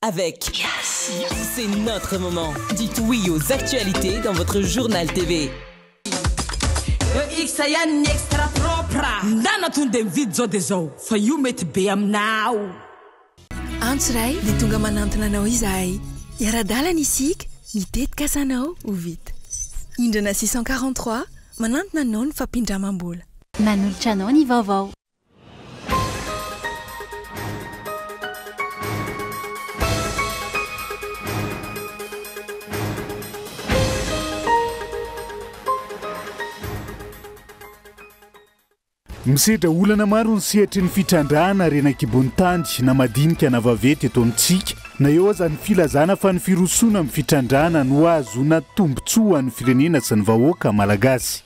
avec. C'est notre moment. Dites oui aux actualités dans votre journal TV. Antsiray dia tonga manantona anao izahay. Iara-dalana isika mitetika asanao ho vita. Indrana 643 manantona anao ny fampindramam-bola. Manolotra anao ny vaovao. Misedra olana maro ny sehatra ny fitrandrahana renakibony tany na madinika na vavety eto amintsika na eo aza ny filazana fa ny firosona amin'ny fitrandrahana no azo na tombontsoa ny firenena sy ny vahoaka malagasy.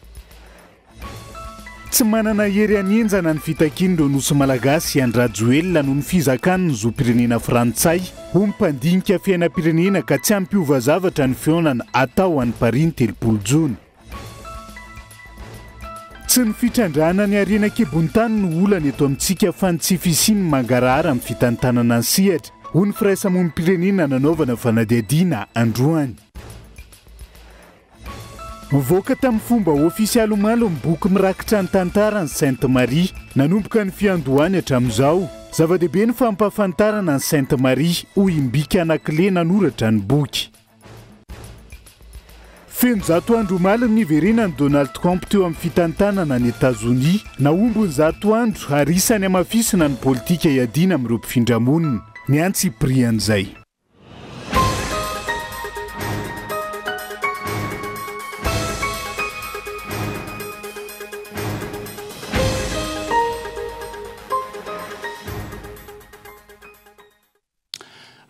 Tsy manana hery anenjana ny fitakian'ireo nosy malagasy Andra Joelina noho ny fizakany ny zoam-pirenena frantsay ho mpandinika fiainam-pirenena ka tsy ampiova zavatra ny fionana atao any Paris 30 Jona. Tsy ny fitrandrahana ny arenakibony tany no olana eto amintsika fa ny tsy fisiany mangarahara amin'ny fitantanana ny sehatra ho ny firaisamonim-pirenena nanaovana fanadihadiana androany. Mivoaka tamin'ny fomba ofisialy malo ny boky mirakitra ny tantarany Sainte Marie nanomboka ny fiandohany hatramin'izao. Zava-dehibe ny fampahafantarana ny Sainte Marie ho imbika anakile nanoratra ny boky. Feno zato andro omaly niverena ny Donald Trump teo amin'ny fitantanana ny États-Unis na ombony zato andro ary isany amafisina ny politika iadiana amin'ireo mpifindra-monina ny antsiprian'izay.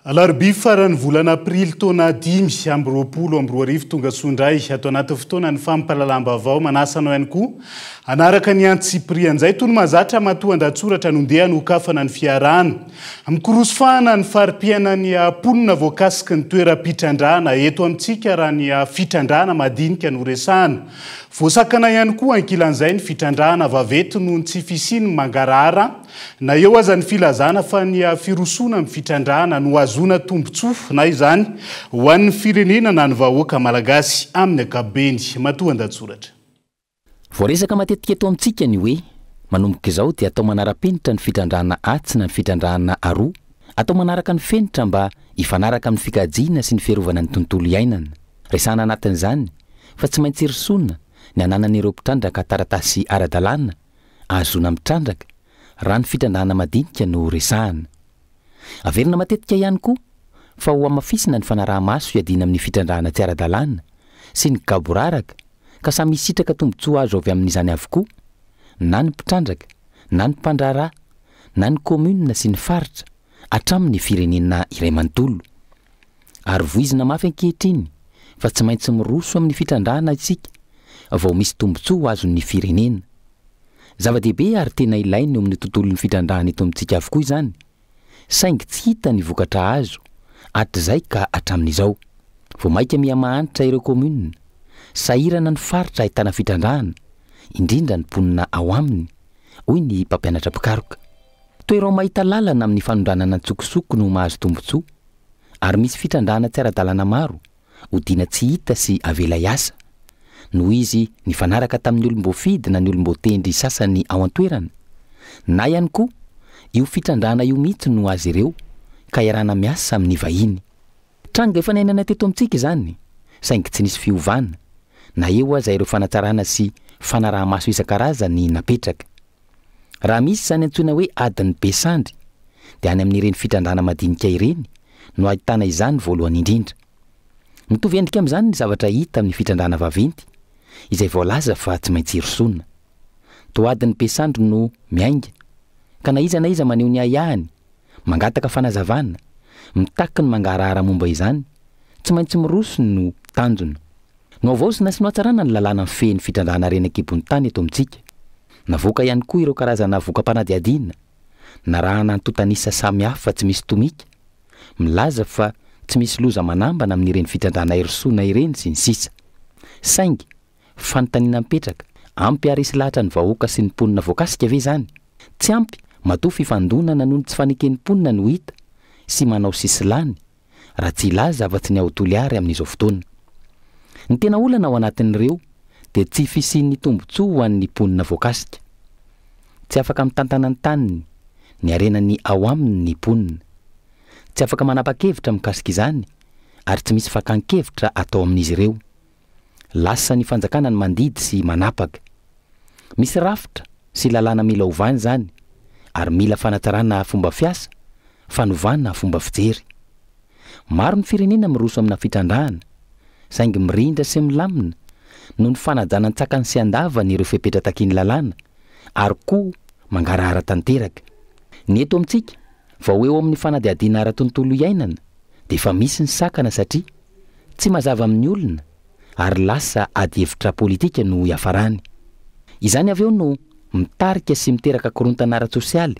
Alarobia farany volana aprily taona 5 amby 20 tonga sondray atao anaty fotoana ny fampahalalam-baovao manasanao ihany koa anaraka ny antsiprian'izay toy ny mahazatra matoan-datsoratra nondeha nokafana ny fiarana mikorosofahana ny farimpiana ny ponina voakasiky ny toeram-pitrandrahana eto amintsika raha ny fitrandrahana madinika no resahana. Voasakana ihany koa ankilan'izay ny fitrandrahana vavety noho ny tsy fisiany mangarahara na eo aza ny filazana fa ny firosona amin'ny fitrandrahana no azona tombontsoa na izany ho an'ny firenena na ny vahoaka malagasy amin'ny ankapobeny matoan-datsoratra. Voaresaka matetika eto amintsika ny hoe manomboka izao dia atao manara-penitra ny fitrandrahana atsy na ny fitrandrahana aroa, atao manaraka ny fenitra mba hifanaraka amin'ny fikajiana sy ny fiarovana ny tontolo iainana. Resahana anatin'izany fa tsy maintsy irisona ny ananan'ireo mpitrandraka taratasy ara-dalàna azona mitrandraka raha ny fitrandrahana madinika no resahana. Averina matetika ihany koa fa ho amafisina ny fanaraha-maso iadiana amin'ny fitrandrahana tsy ara-dalàna sy ny gaboraraka ka samy isitraka tombontsoa azo avy amin'izany avokoa na ny mpitrandraka na ny mpandraharaha na ny komuna sy ny faritra hatramin'ny firenena iray manontolo. Ary voizina mafy ankehitriny fa tsy maintsy miroso amin'ny fitrandrahana isika vao misy tombontsoa azon'ny firenena. Zava-dehibe ary tena ilainy eo amin'ny tontolon'ny fitrandrahana eto amintsika avokoa izany, saingy tsy hita ny vokatra azo hatrizay ka hatramin'izao. Vao maika miha-mahanitra ireo komuna, sahirana ny faritra ahitana fitrandrahana, indrindra ny mponina ao aminy, hoy ny mpampianatra pikaroka. Toerao mahita lalana amin'ny fanondranana ntsokosoko no mahazo tombontsoa, ary misy fitrandrahana tsy ara-dalàna maro hodina tsy hita sy avela iasa, noho izy nifanaraka tamin'ny olom-boafidy na ny olom-boatendry sasany ao an-toerana, na ihany koa io fitrandrahana io mihitsy no azy ireo ka iarana miasa amin'ny vahiny. Tranga efa nainana teto amintsika izany, saingy tsy nisy fiovana, na eo aza ireo fanatsarana sy fanaraha-maso isan-karazany napetraka. Raha misy izany antsoina hoe adiny besandry dia any amin'ireny fitrandrahana madinika ireny no ahitana izany voalohany indrindra. Mitovy endrika amin'izany ny zavatra hita amin'ny fitrandrahana vaventy izay voalaza fa tsy maintsy irisona. Toa adiny besandry no miainga ka na iza maneho ny ayahany, mangataka fanazavana, mitaky ny mangarahara momba izany, tsy maintsy miroso no tanjona. No avaosina sy no hatsarana ny lalàna feny fitrandrahana renakibony tany eto amintsika. Navoaka ihany koa ireo karazana voka-panadihadiana na raha nantotanisa samy hafa tsy misy tomika, milaza fa tsy misy loza manambana amin'ireny fitrandrahana irisona ireny sy ny sisa. Saingy fanontaniana mipetraka, ampy arisy lahatra ny vahoaka sy ny mponina voakasika ve izany? Tsy ampy matoa fifandonana noho ny tsy faneken'ny mponina no hita sy manao sisilany raha tsy ilaza afa-tsy ny aotoliary amin'izao fotoana. Ny tena olana ao anatin'ireo dia tsy fisian'ny tombotsoa ho an'ny ponina voakasika. Tsy afaka mitantana ny taniny, ny arenany ao aminy ny ponina. Tsy afaka manapa-kevitra mikasika izany ary tsy misy fakan-kevitra atao amin'izy ireo. Lasa ny fanjakana ny mandidy sy manapaka. Misy rafitra sy lalàna mila ovany zany ary mila fanatsarana fomba fiasa, fanovana fomba fijery. Maro ny firenena miroso amina fitrandrahana, saingy mirindra sy milamina no ny fanajanany tsakany sy andavany ireo fepetra takiany lalàna ary koa mangarahara tanteraka. Ny eto amintsika vao eo amin'ny fanadiadiana ara-tontolo iainana dia efa misy ny sakana satria tsy mazava amin'ny olona ary lasa ady hevitra politika no iafarany. Izany avy eo no mitarika sy miteraka korontana ara-tsosialy.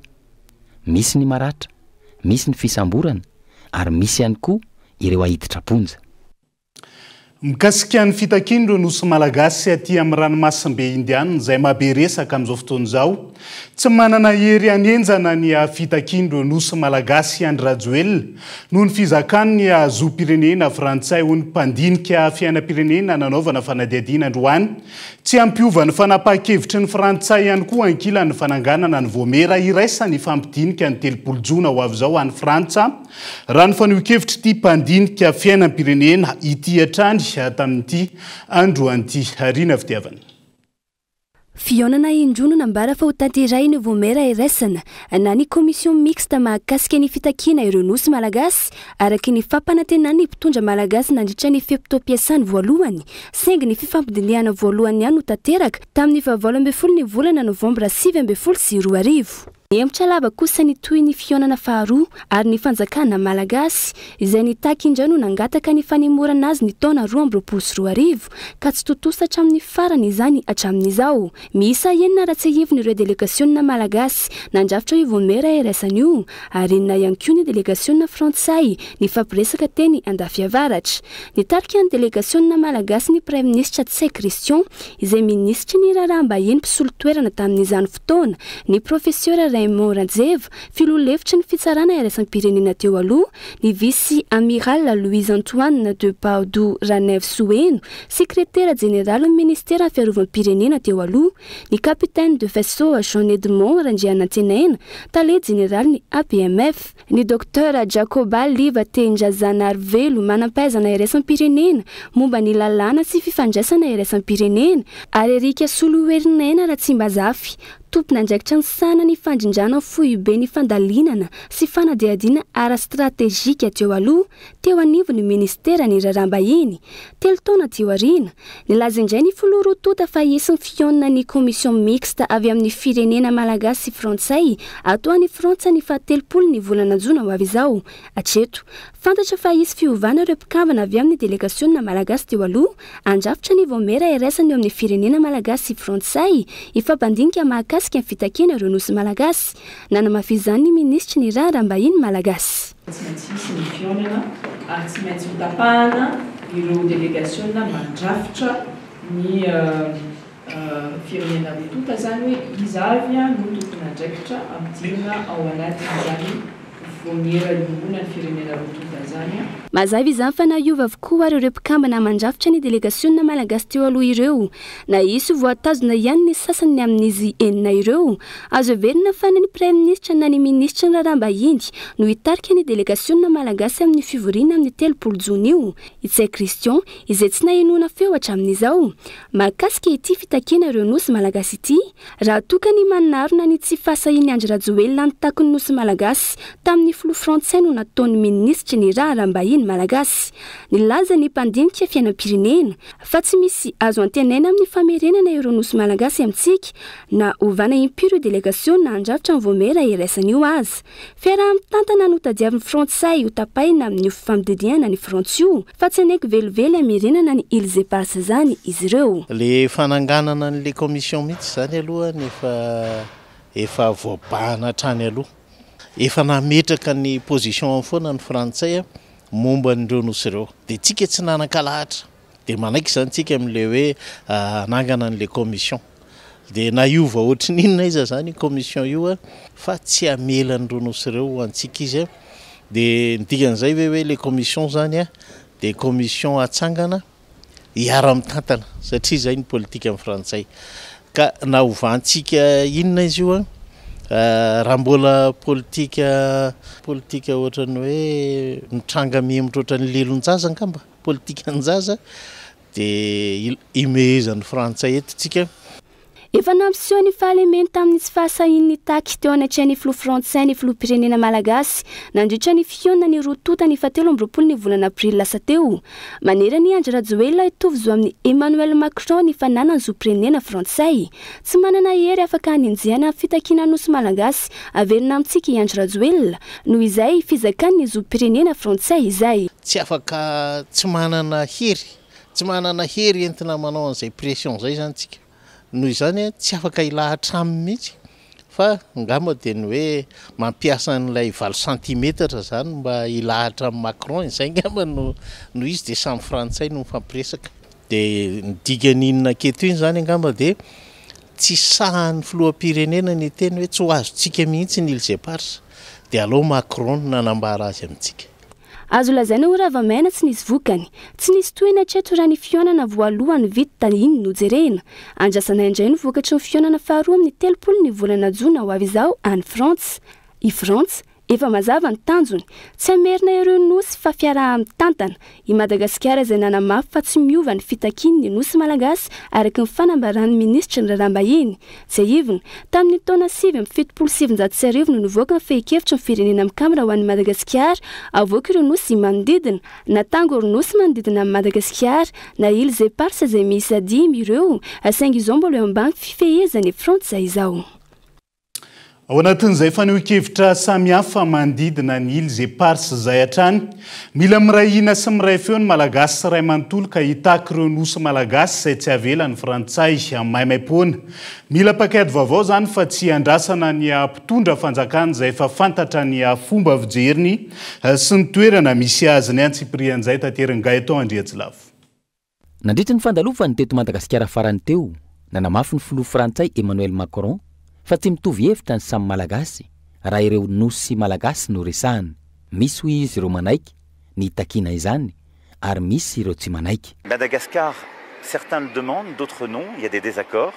Misy ny maratra, misy ny fisamborana ary misy ihany koa ireo ahiditra-ponja. Mikasika ny fitakindro nosy malagasy aty amin'ny ranomasimbe Indiana izay mahabe resaka amin'izao fotoana izao. Tsy manana hery anenjana ny fitakindro nosy malagasy Andry Rajoelina noho ny fizakany zoom-pirenena frantsay ho ny mpandinika fiainam-pirenena nanaovana fanadihadiana androany. Tsy ampiovany fanapahan-kevitry ny frantsay ihany koa ankilany fananganana ny voamera iraisany fampidinika ny 30 jona ho avy izao any Frantsa. Raha ny faneho-kevitry ity mpandinika fiainam-pirenena ity hatrany tamin'ity andro anty harina fitiavana. Fionana indrono nambara fa ho tanteray ny voamera iraisana na ny komision mixta mahakasika ny fitakina ireo nosy malagasy araky ny fampanantenany mpitondra malagasy nandritra ny feptom-piasany voalohany saingy ny fifampidiniana voalohany ihany ho tanteraka tamin'ny 20 ny volana novambra 2024. Emtra lava kosa ny toy ny fionana faharoa ary ny fanjakana malagasy izay nitaky indrano nangataka ny fanemorana azy ny taona 2024 ka tsy totosatra amin'ny farany izany hatramin'izao. Miisa enina ratsehivy ireo delegasionna malagasy nandrafitra io voamera iraisany io ary enina ihany koa ny delegasionna frantsay ny fampiresaka teny andafiavaratra. Nitarika ny delegasionna malagasy ny prime ministre Tsay Christian izay ministra ny raharaham-bahiny mpisolo toerana tamin'izany fotoana, ny professeur Raymond Ranjeva filolevitra ny fitsarana iraisampirenena teo aloha, ny vice amiral Louise Antoine de Paudou Raneve Soueno, secrétaire général ministère fiarovam-pirenena teo aloha, ny capitaine de vaisseau Jean Edmond Randrianantenaina, talé général ny APMF, ny docteur Jacoba Liva Tenjazana Arvelo manampaizana iraisampirenena momba ny lalàna sy fifandraisana iraisampirenena ary Erika Soloernena Ratsimbazafy tompona andraikitra ny sanany fandrindrana fohibe ny fandalinana sy fanadihadiana ara-stratégique teo aloha teo anivo ny ministera ny raharaham-bahiny. 3 taona teo arina nilaza indray ny filorotota fa hisy ny fionana ny komision mixta avy amin'ny firenena malagasy sy frantsay ato any Frantsa ny 30 ny volana jona ho avy izao. Atreto fantatra fa hisy fiovana ireo mpikambana avy amin'ny delegasionna malagasy teo aloha andrafitra ny voamera iraisany eo amin'ny firenena malagasy sy frantsay ifampandinika mahakasika ny fitakina ireo nosy malagasy. Nanamafizany ny ministra ny raharaham-bahiny malagasy. Tsy maintsy misy ny fionana ary tsy maintsy mitapahana ireo delegasionna mandrafitra ny firenena rotota zany hoe izy avy no tompona andraikitra amidina ao anatin'izany voamera iombona ny firenena rotota zany. Mazavy izany fa naiova avokoa ary ireo mpikambana mandrafitra ny delegasionna malagasy teo aloha ireo. Na isy voatazona ihany ny sasany amin'izy enina ireo. Azo heverina fa ny prime ministre na ny ministra ny raharaham-bahiny no hitarika ny delegasionna malagasy amin'ny fivoriana amin'ny 30 jona io. Tsay Christian izay tsy nahenona feo hatramin'izao. Mahakasika ity fitakina ireo nosy malagasy ity, raha tokany manarona ny tsy fahasahiany Andry Rajoelina ny takony nosy malagasy tamin'ny filo frantsay no nataon'ny ministra ny raharaham-bahiny malagasy. Nilaza ny mpandinika fiainam-pirenena fa tsy misy azo antenaina amin'ny famerenana ireo nosy malagasy amintsika na ovana impiro delegasionna andrafitra ny voamera iraisany io azy. Fiaraha mitantana no tadiavin'ny frantsay ho tapaina amin'ny fampididiana ny frantsa io fa tsy aneky velively amirenana ny Îles Éparses zany izy ireo. Le fananganana n'le komision mihitsy zany aloha efa voabahana hatrany aloha. Efa nametraka ny position foana ny frantsay momba n'ireo nosy ireo. Dia tsika tsy nanan-kalahatra. Dia manaiky zany tsika amin'le hoe anangana n'le komision. Dia naiova ohatrin'inona iza zany komision io fa tsy amela n'ireo nosy ireo antsika izy dia nidikan'izay hoe le commission zany a dia commission atsangana hiara-mitantana satria zay ny politika amin'ny frantsay ka na ovantsika inona izy io a raha mbola politika ohatrany hoe mitranga mihemitra ohatrany lelon-jaza angamba politika an-jaza dia imehezan'ny frantsay etontsika efa nampiseho ny fahalemeny tamin'ny tsy fahasahin'ny taky teo anatrehany filoha frantsay ny filoham-pirenena malagasy nandritra ny fiona ny rotota ny 17 ny volana aprily lasa teo manerany Andry Rajoelina itovy zo amin'ny Emmanuel Macron ny fananany zoom-pirenena frantsay tsy manana hery afaka haninjehana fitakina nosy malagasy averina amintsika Andry Rajoelina noho izay fizakany zoom-pirenena frantsay izay tsy afaka tsy manana hery entina manao an'izay pression zay zany tsika noho izany tsy afaka ilahatra aminy mihitsy fa ngamba dia ny hoe mampiasa n'ilay 20 centimetatra zany mba ilahatra amin'ny Macron izay ngamba no izy dia samy frantsay no mifampiresaka dia nidikan'inona keto iny zany ngamba dia tsy sahan'ny filoham-pirenena ny teny hoe tsy ho azontsika mihitsy ny Ilse Pars dia aleo Macron nanambara azy amintsika azo lazaina ho ravamaina tsy nisy vokany tsy nisy tohina hatreto raha ny fionana voalohany vita iny nojerena andrasana indray ny vokatry ny fionana faharoa amin'ny 30 ny volana jona ho avy izao any Frantsa i Frantsa efa mazava ny tanjony tsy amerina ireo nosy fa fiaraha mitantana i Madagasikara izay nanamafy fa tsy miova ny fitakiany ny nosy malagasy araka ny fanambaran'ny ministra ny Rarambahiny izay ivony tamin'ny taona 777 no nivoaka ny fehi-kevitra ny firenena mikamara ho an'ny Madagasikara avoaka ireo nosy manodidina natango ireo nosy manodidina amin'ny Madagasikara na Ilse Pars izay miisa 10 ireo asaingy izao mbola eo ambany fifehezany Frantsa izao ao anatin'izay faneho-kevitra samihafa mandidina ny Ilse Pars zay hatrany mila mirahina sy miray feo ny malagasy sy ray manontolo ka hitaky ireo nosy malagasy izay tsy avela ny frantsay amin'ny maimaimpona mila pakety vaovao zany fa tsy andrasana ny mpitondra fanjakana izay efa fantatra ny fomba fijeriny sy ny toerana misy azy ny antsiprian'izay tateriny Gaëtan Andriatsilavo nandritra ny fandalovan'ny teto Madagasikara farany teo nanamafy ny filoha frantsay Emmanuel Macron fa tsy mitovy hevitra ny samy malagasy raha ireo nosy malagasy no resahany misy hoy izy ireo manaiky ny takina izany ary misy ireo tsy manaiky Madagascar certains le demandent d'autres non il y a des désaccords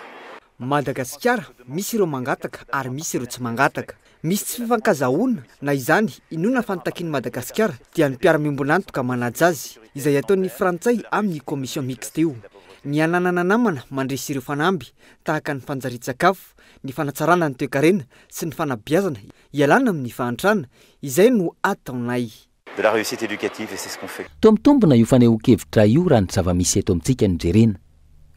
Madagasikara misy ireo mangataka ary misy ireo tsy mangataka misy tsy fifankazahoana na izany inona fantakiany Madagasikara dia ny mpiara-miombonantoka manaja azy izay ataon'ny frantsay amin'ny commission mixte io ny ananana namana mandresy ireo fanamby tahaka ny fanjarit-sakafo ny fanatsarana ny toe-karena sy ny fanabeazana ialana amin'ny fahantrana izay no ataonay de la réussite éducative et c'est ce qu'on fait tombotombona io faneho-kevitra io raha ny zava-misy eto amintsika ny jerena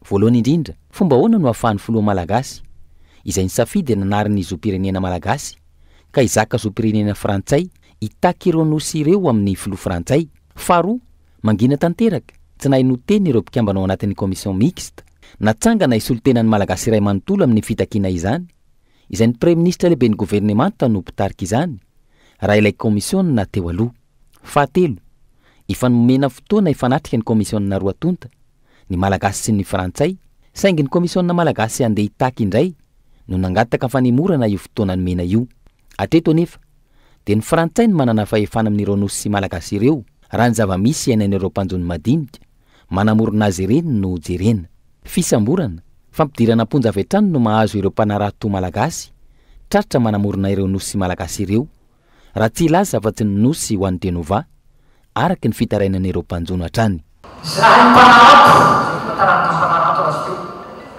voalohany indrindra fomba ahoana no ahafahan'ny filoha malagasy izay ny safidy nanariny zoom-pirenena malagasy ka izaka zoom-pirenena frantsay hitaky ireo nosy ireo amin'ny filoha frantsay faharoa mangina tanteraka tsy nahay no teny ireo mpikambanao anatin'ny commission mixte natsangana isolontenan'ny malagasy iray manontolo amin'ny fitakiana izany izay ny premier ministre lehibe ny gouvernemanta no mpitarika izany raha ilay commission na teo aloha fahatelo ifanomena fotoana ifanatrika ny commission na roa tonta ny malagasy sy ny frantsay saingy ny commission na malagasy andeha hitaky indray no nangataka fanemorana io fotoana nomena io atreto anefa dia ny frantsay ny manana fahefana amin'ireo nosy sy malagasy ireo raha ny zava-misy iainan'ireo mpanjony madinika manamorona azy ireny no jerena fisamborana fampidirana amponja avy hatrany no mahazo ireo mpanarato malagasy tratra manamorona ireo nosy malagasy ireo raha tsy ilaza fa tsy ny nosy ho an'ny Denova araky ny fitarainan'ireo mpanjono hatrany zahay mpanarato mataraka mpanarato azy teo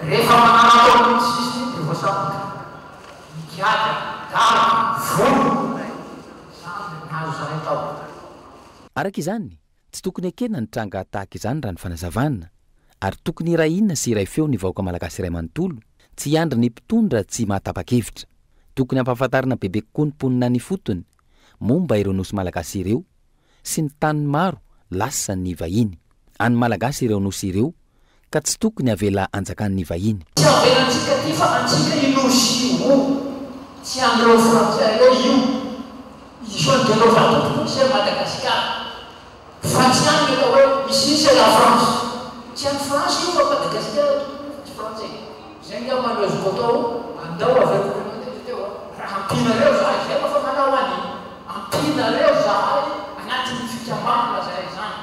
rehefa manarato amin'ny sisiny dia voasamboka mikiaka dala volo zany nahazo zahay tao araka izany tsy tokony akena ny tranga tahaka izany raha ny fanazavana ary tokony iray inona sy iray feo ny vahoaka malagasy iray manontolo tsy hiandry ny mpitondra tsy mahatapa-kevitra tokony ampahafantarina bebe kokoa ny mponina ny fotony momba ireo nosy malagasy ireo sy ny tany maro lasa ny vahiny any malagasy ireo nosy ireo ka tsy tokony avela anjakan'ny vahiny tsy avelantsika ty fa antsika inosy io tsy andreo frantsay reo io iso andreo vatotokosy Madagasikara fa tsy any atao hoe misisy la France tsy any France io fa Madagasikara tsy frantsay zay nga manozoko atao andao aveko teo raha ampinareo zay fa manao any ampina zareo zahay anatin'ny fikambanana zay zany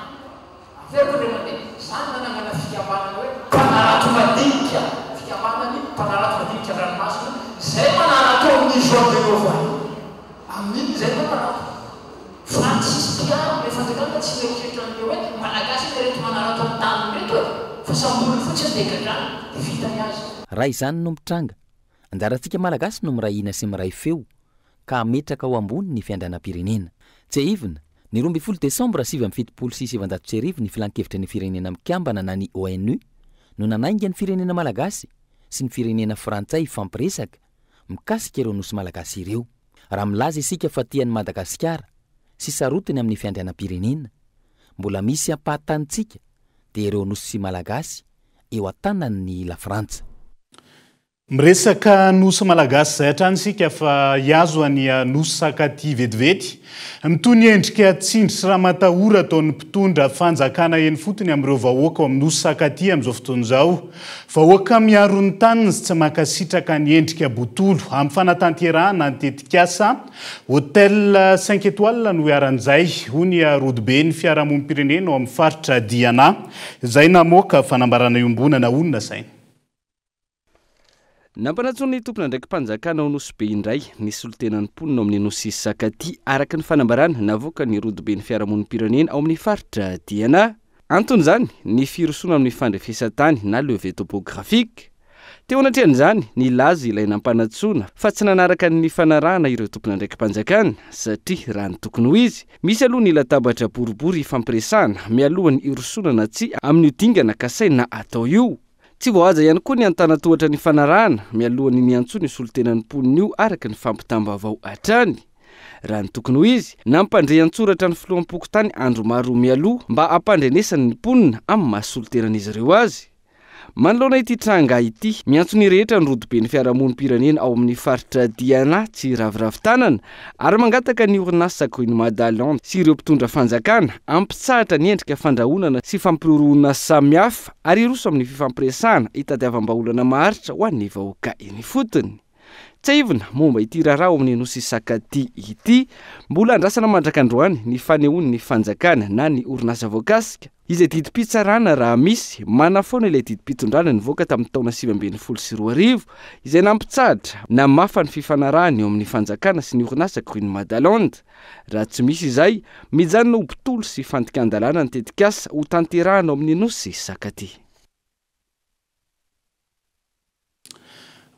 aveko le mandeha zany nanangana fikambanana hoe mpanarato madinika fikambanany mpanarato madinika ranomasina zay manarato amin'ny joie de Jéhovah amin'iny zay manarato Francis Pierre le fanjakana tsy mieritreritra an'io hoe malagasy reto manarato amin'ny tany reto fa samboriny fotsiny degadrany de vitany azy raha izany no mitranga anjarantsika malagasy no mirahina sy miray feo ka ametraka ao ambony ny fiandrianam-pirenena tsy aivina ny 12 Desambra 776 ny filan-kevitra ny firenena mikambana na ny ONU no nanainga ny firenena malagasy sy ny firenena frantsay ifampiresaka mikasika ireo nosy malagasy ireo raha milaza isika fa tian'ny Madagasikara sy sarotiny amin'ny fiandrianam-pirenena mbola misy ampahatanitsika dia ireo nosy malagasy eo an-tanan'ny la Frantsa. Miresaka nosy malagasy zay hatrany sika fa iazo any nosy sakaty vetivety mitony endrika tsindry sy raha matahora ataon'ny mpitondra fanjakana eny fotony amin'ireo vahoaka ao amin'ny nosy sakaty amin'izao fotoana izao vahoaka miaro ny taniny sy tsy makasitraka ny endrika botolo amin'ny fanatanterahana ny tetikasa hôtel 5 étoiles no iaran'izay hony rodobe ny fiarahamonim-pirenena ao amin'ny faritra Diana izay namoaka fanambarana iombonana onona saina. Nampanatsony tompona ndraiky mpanjakana ao nosy be indray nisy olo-tenan'ny mponina ao amin'ny nosy sakaty araka ny fanambarana navoaka ny rodobe ny fiarahamonim-pirenena ao amin'ny faritra Diana. Antony zany ny firosona amin'ny fandrefesatany na levée topographique. Teo anatrehan'izany ny laza ilay nampanatsona fa tsy nanaraka ny fanarahana ireo tompona ndraiky mpanjakana satria raha ny tokony ho izy misy aloha ny latabatra boribory fampiresahana mialohan'ny irosonana tsy amin'ny dingana kasay na atao io. Tsy voahaja ihany koa ny antanatohatra ny fanarahana mialohan'ny niantsony solontenan'ny mponina io araka ny fampitambavao hatrany. Raha ny tokony ho izy nampandre antsoratra ny filoam-pokotany andro maro mialoha mba hampandrenesany ny mponina amin'ny mahasolontenan'izy ireo azy. Manoloana ity tranga ity miantsony rehetra ny rodobe ny fiarahamonim-pirenena ao amin'ny faritra Diana tsy raviravitanana ary mangataka ny orinasa Queen Madeleine sy ireo mpitondra fanjakana ampitsahatra ny endrika fandrahonana sy fampiroroana samihafa ary iroso amin'ny fifampiresahana hitadiavam-baolana maharitra ho an'ny vahoaka eny fotony. Tsy aivina momba ity raharaha ao amin'ny nosy sakaty ity mbola andrasana mandrakandroany ny fanehoany ny fanjakana na ny orinasa voakasika izay didim-pitsarana raha misy manafoana ilay didim-pitondrana nivoaka tamin'ny taona 2012 izay nampitsahatra na mafa ny fifanarahany eo amin'ny fanjakana sy ny orinasa Queen Madeleine. Raha tsy misy izay mijanona ho mpitolo sy fantikan-dalàna ny tetikasa ho tanterahana ao amin'ny nosy sakaty.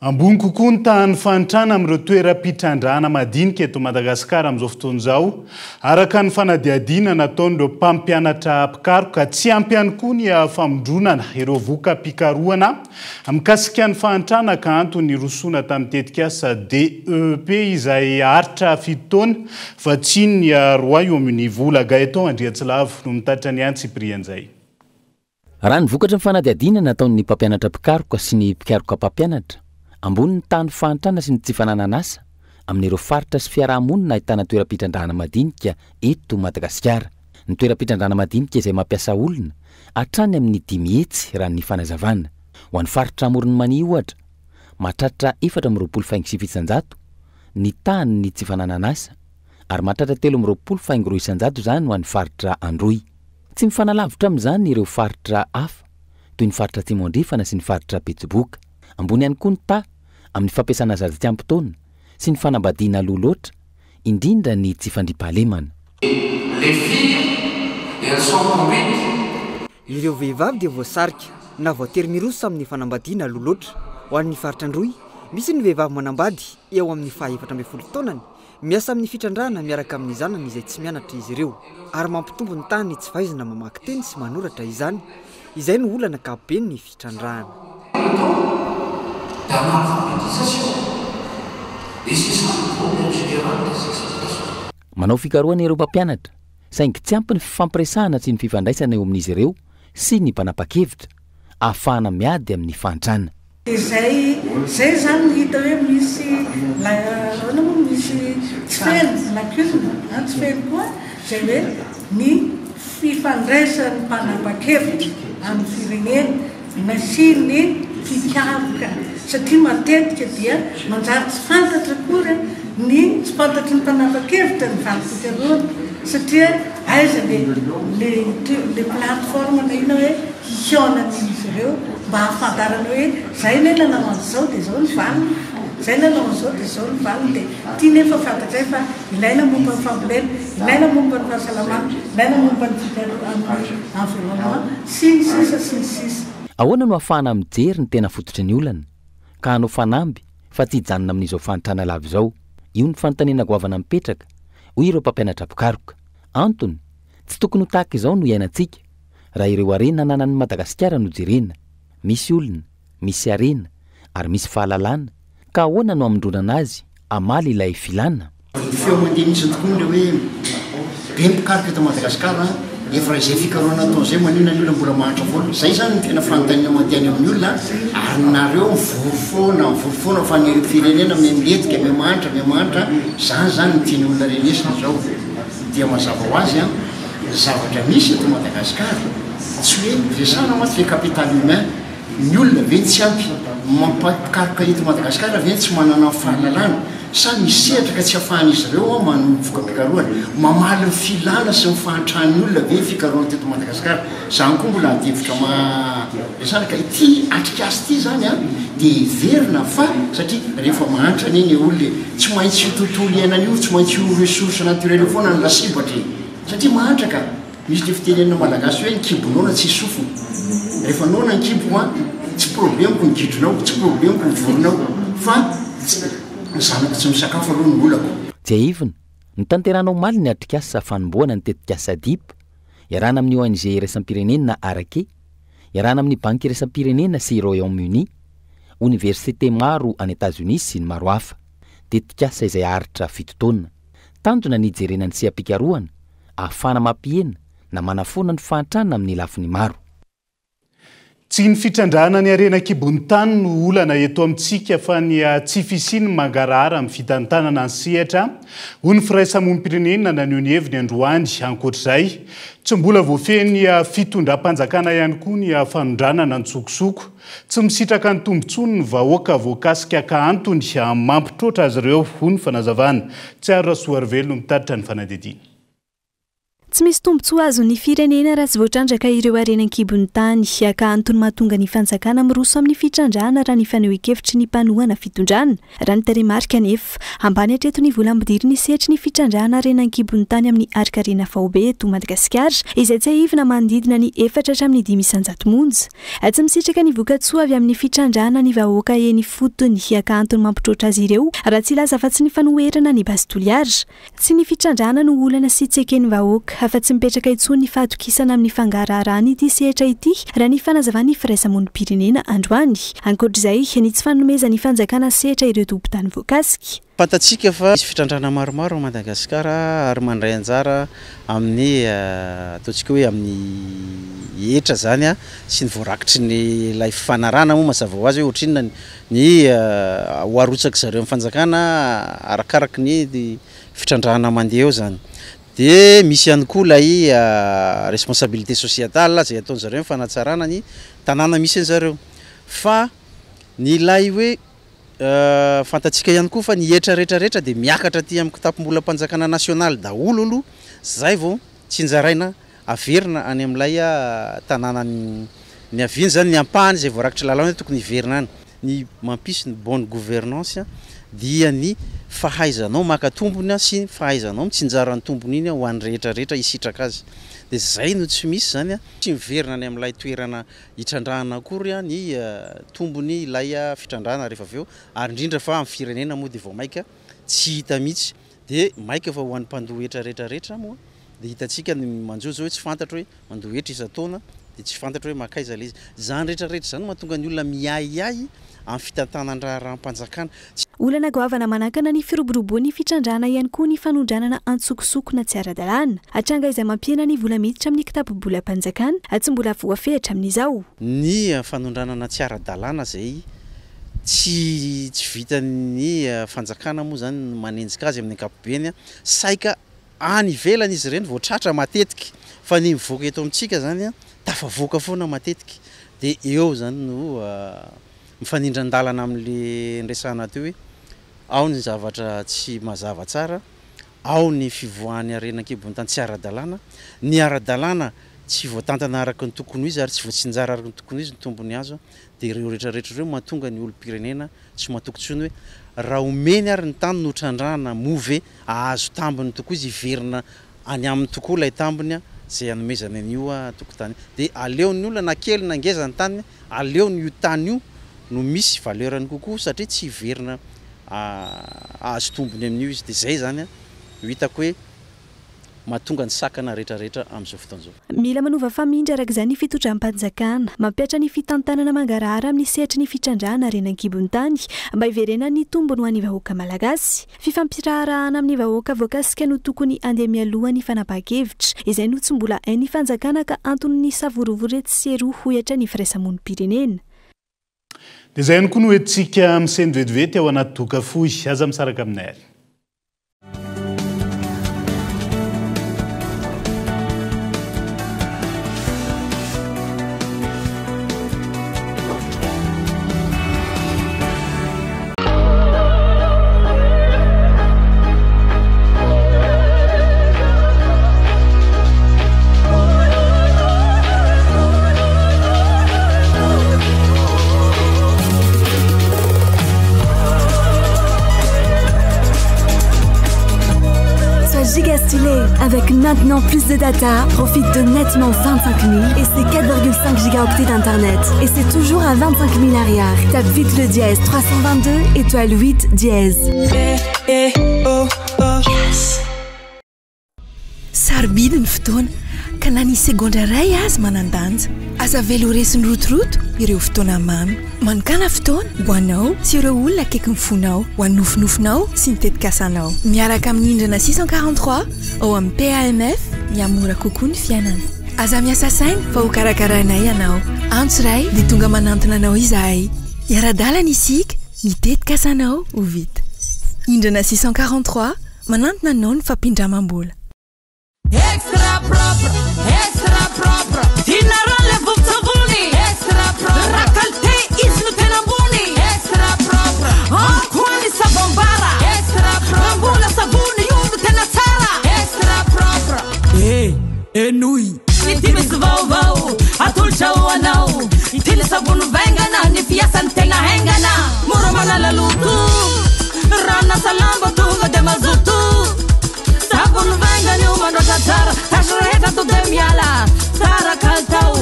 Ambony kokoa ny tany fanitrana amin'ireo toeram-pitrandrahana madinika eto Madagasikara amin'izao fotoana izao araka ny fanadihadiana nataon'ireo mpampianatra pikaroka tsy ampy ihany koa ny famondronana ireo voka pikarohana mikasika ny fanitrana ka antony rosona tamin'ny tetikasa DEP izay aritra 7 taona fa tsy ny Royaume-Uni. Vola Gaëtan Andriatsilavo no mitatra ny Antsiprian'izay. Raha ny vokatra ny fanadihadiana nataon'ny mpampianatra pikaroka sy ny pikaroka mpampianatra ambony ny tany fanitrana sy ny tsy fanananasa amin'ireo faritra sy fiarahamonina ahitana toeram-pitrandrahana madinika eto Madagasikara. Ny toeram-pitrandrahana madinika izay mampiasa olona hatrany amin'ny 5 hetsy raha ny fanazavana. Ho an'ny faritra Amoron'ny Mania ohatra mahatratra 420,500 ny tany ny tsy fanananasa ary mahatratra 320,300 zany ho an'ny faritra Androy. Tsy mifanalavitra amin'izany ireo faritra hafa toy ny faritra Tsimondrifana sy ny faritra Betsiboka. Ambony ihany koa ny ta amin'ny fampiasana zaza tsy ampy-taona sy ny fanambadiana loloatra indrindra ny tsy fandriam-pahalemana. Ireo vehivavy dia voasarika na voatery miroso amin'ny fanambadiana loloatra. Ho an'ny faritra Androy misy ny vehivavy manambady eo amin'ny 410 taonany miasa amin'ny fitrandrahana miaraka amin'ny zanany izay tsy mianatra izy ireo ary mampitombo ny tany tsy fahaizana mamaky teny sy manoratra izany. Izay no olana ankapobeny ny fitrandrahana. Manao fikarohana ireo mpampianatra saingy tsy ampy ny fifampiresahana sy ny fifandraisana eo amin'izy ireo sy ny mpanapa-kevitra ahafahana miady amin'ny fantrana. Zay zany hita hoe misy tsy feno lakuna tsy feno koa zay hoe ny fifandraisan'ny mpanapa-kevitra amin'ny firenena sy ny fikavoka satria matetika dia manjary tsy fantatra koa ny tsy fantatry ny mpanapa-kevitra ny valim-pikaroana satria aiza le plateforme na ina hoe hisionan'izy ireo mba hafantarana hoe zay ne nanao an'izao dia zao ny valiny zay nanao an'izao dia zao ny valiny dia tia nefa fantatray fa ilaina momba ny fambolena ilaina momba ny fahasalamana ilaina momba ny environnement sy ny sisa sy ny sisa. Ahoana no ahafahana mijery ny tena fototry ny olana ka hanao fanamby fa tsy hijanona amin'izao fanotrana lava izao. Io ny fanontaniana goavana mipetraka hoy ireo mpampianatra pikaroka. Antony tsy tokony ho tahaka izao no iainantsika raha ireo harena nanan'ny Madagasikara no jerena. Misy olona, misy harena ary misy fahalalana ka ahoana no amindronana azy amaly ilay filana. Feo mandeha misy tokoa hoe be mpikaroka eto Madagasikara efa izay fikaroana atao zay manina ny olona mbola mahantra foana. Zay zany ny tena fanontaniana mandeha amin'ny olona ary nareo mivorifoana fa ny firenena miletika mihamantra zany ny tiany olona renesina zao dia mazava ho azy zavatra misy eto Madagasikara tsy hoe resana maty le capital humain ny olona ve tsy ampy mampikaroka eto Madagasikara ve tsy manana fahalalana sa misehatra ka tsy ahafahan'izy ireo manovoka pikaroana mamaly filana sy mifahantrany olona ve fikaroana teto Madagasikara. Zany koa mbola adevitra resana ka ity atrikasy ity zany dia verina fa satria rehefa mahantra neny olona tsy maintsy tontolo iainan'io tsy maintsy ressource naturelle foana ny lasibatra satria mahantra ka misy le fitenenina malagasy hoe ny kibonona tsy sofina rehefa nona ny kibo tsy problemko ny gidronao tsy problemko ny voronao fa zanaka tsy misakafo aloha ny olako. Jaivina ny tanteranao maly ny atrikasa fanomboana ny tetikasa dipa iarana amin'ny ONG iraisam-pirenena arake iarana amin'ny banky iraisam-pirenena sy Royaume-Uni université maro any États-Unis sy ny maro hafa tetikasa izay aritra fitotaona tanjona ny jerena ny seapikaroana ahafana mampihena na manafona ny fahantrana amin'ny lafiny maro. Tsy ny fitrandrana ny arena kibony tany no olana eto amintsika fa ny tsy fisiny mangarara amin'ny fitantanana ny sehatra ho ny firaisamonim-pirenena naneo ny heviny androany ankoatr'izay tsy mbola voafeny fitondram-panjakana ihany koa ny fanondranana ny tsokosoko tsy misitraka ny tombontsoany ny vahoaka voakasika ka antony mampitroatra azy ireo ho ny fanazavana. Tsy ary Rasoarivelo no mitaritra ny fanadidina. Tsy misy tombontsoa azo ny firenena raha tsy voatrandraka ireo arenan-kibony tany ka antony mahatonga ny fanjakana miroso amin'ny fitrandrana raha ny fanehoan-kevitry ny mpanohana fitondrana. Raha ny taremarika anefa ambany hatreto ny vola ampidiry ny sehatry ny fitrandrana arenan-kibony tany amin'ny arikarena Vahobe eto Madagasikara izay tsy ahivina manodidina ny 4,500 monja. Tsy misitraka ny vokatsoa avy amin'ny fitrandrana ny vahoaka eny fotony ka antony mampitroatra azy ireo raha tsy laza fa tsy ny fanoherana ny basy toliara. Tsy ny fitrandrana no olana sy tseken'ny vahoaka afa tsy mipetraka intsony ny fahatokisana amin'ny fangaraharaany ity sehatra ity raha ny fanazavany firaisamonim-pirenena androany. Ankoatr'izay ny tsy fanomeza ny fanjakana sehatra ireo tompon-tany voakasika. Fantatsika fa misy fitrandrana maromaro Madagasikara ary mandray anjara amin'ny ataontsika hoe amin'ny hetra zany sy ny voarakitry ny lay fanarana moa mazava ho azy hoe ohatrinona ny hoarotsaka zareo amin'ny fanjakana arakaraky ny fitrandrana mandeha eo zany. Dia misy ihany koa ilay responsabilité sociétale zay ataon'zareo fanatsarana ny tanàna misy an'zareo. Fa ny lay hoe fantatsika ihany koa fa ny hetra rehetrarehetra dia miakatra aty amin'ny kitapom-bolam-panjakana nasionaly daholo aloha zay vao tsinjaraina averina any amin'ilay tanàna ny aviany zany ny ampahany zay voarakitra lalàna tokony hiverina any. Ny mampisy ny bonne gouvernance dia ny fahaizanao maka tombony sy fahaizanao mitsinjara ny tombony iny ho an'ny rehetrarehetra hisitraka azy. Dia zay no tsy misy zany tsy miverina any amin'ilay toerana hitrandrahana akory ny tombony ilay fitrandrahana rehefa avy eo ary indrindra fa amin'ny firenena moa dia vao maika tsy hita mihitsy dia maika fa ho an'ny mpandohetra rehetrarehetra moa dia hitantsika ny manjojo hoe tsy fantatra hoe mandohetra isan-taona dia tsy fantatra hoe makaiza ilay izy. Zany rehetrarehetra zany mahatonga ny olona miahiahy amin'ny fitantanandraharam-panjakana. Olana goavana manakana ny firoboroboan'ny fitrandrana ihany koa ny fanondranana antsokosokona tsy ara-dalàna hatranga izay mampiena ny vola miditra amin'ny kitapo-bolam-panjakana tsy mbola voafehitra amin'izao. Ny fanondranana tsy ara-dalàna zay tsy vitan'ny fanjakana moa zany manenjika azy amin'ny ankapobeny saika any ivelany izy ireny voatratra matetika fa ny mivoaka eto amintsika zany tafavoaka foana matetika dia eo zany no mifanindran-dalana amin'le ndresana teo hoe ao ny zavatra tsy mazava tsara, ao ny fivoahany arenan-kibony tany tsy ara-dalàna, ny ara-dalàna tsy voatantana araka ny tokony izy ary tsy voatsinjara araka ny tokony izy ny tombony azo, dia ireo rehetrarehetra ireo mahatonga ny olom-pirenena tsy mahatoky tsony hoe raha omeny ary ny tany no trandrana move ahazo tambiny tokoa izy iverina any amin'ny tokoa ilay tambiny zay anomezana an'io tokotany. Dia aleon'ny olona na kely na ngeza ny tany, aleony io tany io no misy valeurany kokoa satria tsy iverina ahazo tombony amin'io izy. Dia zay zany ho hitako hoe mahatonga ny sakana rehetrarehetra amin'izao fotoan'izao. Mila manova famindra araka izany ny fitondram-panjakana, mampiatra ny fitantanana mangarahara amin'ny sehatry ny fitrandrahana renan-kibony tany mba hiverena ny tombony ho an'ny vahoaka malagasy. Fifampirarahana amin'ny vahoaka voakasika no tokony andeha mialoha ny fanapahan-kevitra, izay no tsy mbola hain'ny fanjakana ka anton'ny savorovory seroa hohatra ny firaisamonim-pirenena. Dia izay ihany koa no hoentsika amin'ny vetivety ao anaty doka fohy, aza misaraka aminay ary. Avec maintenant plus de data, profite de nettement 25 000 et c'est 4,5 gigaoctets d'internet. Et c'est toujours à 25 000 arrière. Tape vite le dièse 322 étoile 8 dièse. Yes. Sarbide ny fotoana ka na ny segondra ray azy manandanja. Aza velo resiny rotoroto ireo fotoana mamy. Manokana fotoana ho anao sy ireo olona akaiky ny fonao, ho an'nofinofinao sy ny tetikasanao. Miaraka amin'ny hindrana 643 ao amin'ny PAMF miamora kokoa ny fiainana. Aza miasa saina fa ho karakarainay ianao. Antso ray dia tonga manantona anao izahay. Iara-dalana isika, mitetikasanao ho vita. Hindrana 643 manantona anao ny fampindramam-bola. Extra propre, tinarale vutsavuni, extra propre, rakalte isnu tenambuni, extra propre, akwani sabombara, extra propre, ambula sabuni yunu tenatsara, extra propre. Enui, nitimis vau, atulcha wanau, tili sabunu vengana, ni fiasan tenga hengana, muramana la lutu, rana salamba tunga de mazutu. Sabun venga ni umano tatara, tashreheta tu demiala, tara kaltau,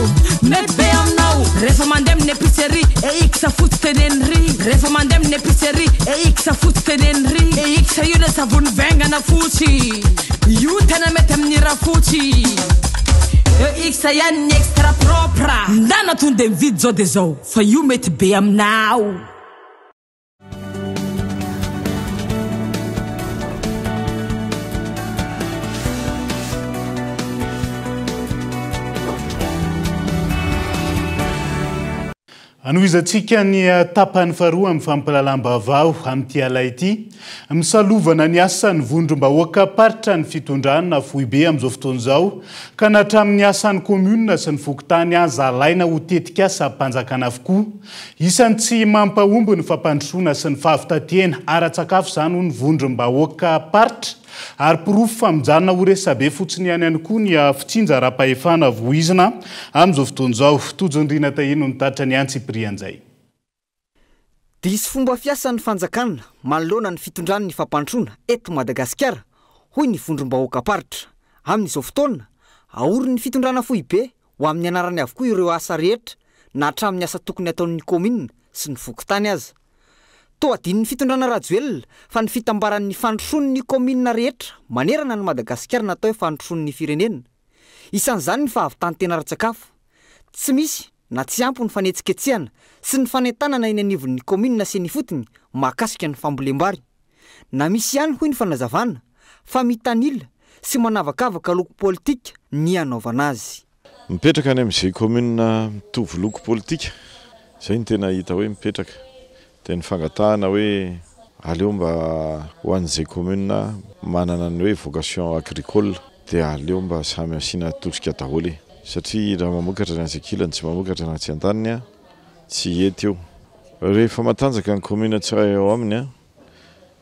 met beam now. Refa mandem ne pisserie, e iksa foot tenenri. Refa mandem ne pisserie, e iksa foot tenenri. E iksa yune sabun venga na fuchi, yu tena metem ni rafuchi. E iksa yan extra propra, ndana tunde vidzo de zo, fa yu met beam now. Anoizatsika ny tapany faharoa amin'ny fampalalam-baovao amin'ity alay ity, misalovana ny asan'ny vondrom-bahoaka paritra ny fitondrana foibe amin'izao fotoan'izao ka natramin'ny asan'ny komuna sy ny fokontany zalaina ho tetika asa mpanjakana avokoa. Isan'ny tsy mampahomby ny fampandrosoana sy ny fahavitatiana ara-tsakafo izany ho ny vondrom-bahoaka paritra. Ary pirofo famonjana ho resabe fotsiny ihany koa ny fitsinja ra-pahefana voizina amin'izao fotoan'izao. Tojonindrina tahino ny tatra ny antsiprian'izay. Diso fomba fiasan'ny fanjakana manoloana ny fitondrany ny fampandrosoana eto Madagasikara hoy ny vondrom-bahoaka paritra. Amin'izao fotoana aory ny fitondrana foibe ho amin'ny anarany avokoa ireo asa rehetra na hatramin'ny asa tokony ataon'ny komuna sy ny fokontany aza. Toadin'ny fitondrana rajoelona fa ny fitambaran'ny fandrosoan'ny komuna rehetra manerana ny Madagasikara natao hoe fandrosoan'ny firenena. Isan'izany ny fahavitantena ara-tsakafo. Tsy misy na tsy ampy ny fanetsiketsehana sy ny fanentanana eny anivon'ny komuna sy ny fotony mahakasika ny fambolem-bary. Na misy ihany hoy ny fanazavana fa mitanila sy manavakavaka loko politika ny anaovana azy. Mipetraka any amin'izay komuna mitovy loko politika, izay ny tena hita hoe mipetraka. Dia ny fangatahana hoe aleo mba ho an'izay komuna manana ny hoe vocation agricole dia aleo mba samy asiana tosika daholo. Satria raha mamokatra ny antsakilany tsy mamokatra ny antsi-antaniny tsy hety eo. Rehefa matanjaka ny komuna tsirairay ao aminy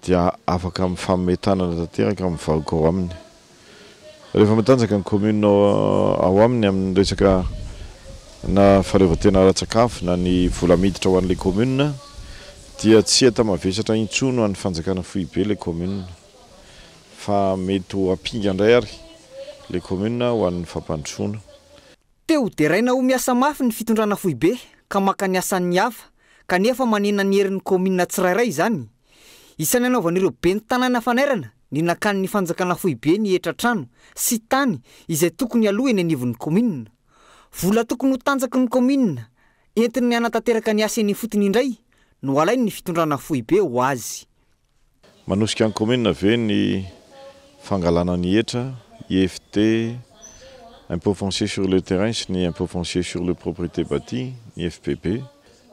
dia afaka amin'ny fametanana tanteraka amin'ny vahoaka ao aminy. Rehefa matanjaka ny commune ao aminy amin'ny resaka na faleovan-tena ara-tsakafo na ny vola miditra ho an'ilay commune dia tsy hata mavesatra intsono any fanjakana foibe ilay commune fa mety ho ampinga indray ary ilay commune ho an'ny fampandrosoana. Teo deraina ho miasa mafy ny fitondrana foibe ka maka ny asan'ny hafa kanefa manena ny herin'ny commune tsirairay izany. Isany anaovan'ireo ben'ny tanàna fanairana ny nakan'ny fanjakana foibe ny etra-trano sy tany izay tokony aloha eny anivon'ny commune. Vola tokony ho tanjaky ny commune entiny ny anatanteraka ny asa eny fotony indray no alainy ny fitondrana foibe ho azy. Manosika ny commune ave ny fangalana ny etra, IFT, impôt foncier sur le terrain sy ny impôt foncier sur le propriété bâtie, ny FPP.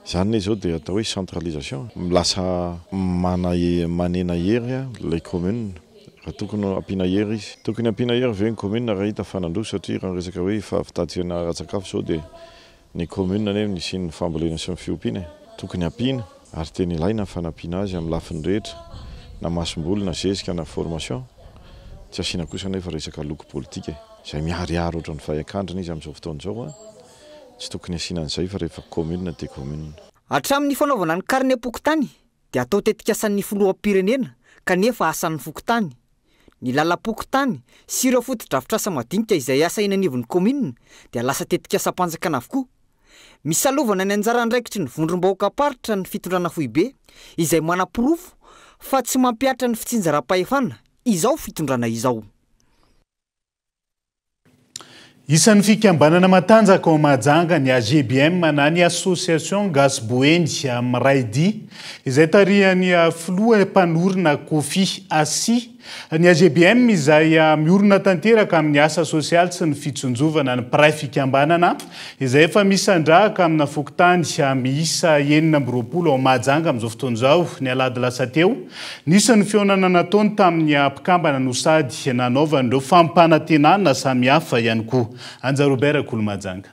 Zany izao dia atao hoe centralisation. Lasa manena hery ilay commune raha tokony ampiana hery izy. Tokony ampiana hery ve ny commune raha hita fanandroso satria raha resaka hoe fitaterana ara-tsakafo zao dia ny commune ane ny sy ny fambolena sy ny fiompiana. Tokony ampiana ary tena ilaina ny fanampiana azy amin'ny lafiny rehetra na masom-boly na zezika na formation. Tsy asiana kosa nefa resaka loko politika izay miharihary ohatran'ny fahakandrana izy amin'izao fotoana izao. Tsy tokony asiana an'izay fa rehefa commune dia commune. Hatramin'ny fanaovana ny karne pokotany dia atao tetikasan'ny filoham-pirenena kanefa asan'ny fokotany. Ny lalam-pokotany sy ireo foto-drafitr'asa madinika izay asa eny anivon'ny commune dia lasa tetikasa-panjakana avokoa. Misalovana ny anjara andraikitry ny vondrom-bahoaka paritra ny fitondrana foibe izay manam-pirofo fa tsy mampiatra ny fitsinjaram-pahefana izao fitondrana izao. Isan'ny fikambanana matanjaka ao Mahajanga ny AGBM na ny Association Gas Boeny amin'ny Raidi izay tarihany filoha mpanorona Kofi Asi. Ny AGBM izay miorona tanteraka amin'ny asa sosialy sy ny fitsonjovana ny pray fikambanana izay efa misandrahaka amina fokotany miisa 920 ao Mahajanga amin'izao fotoana izao ny alady lasa teo. Nisan'ny fionana nataony tamin'ny mpikambana no sady nanaovan'ireo fampanantenana samihafa ihany koa. Anja Robert Mahajanga.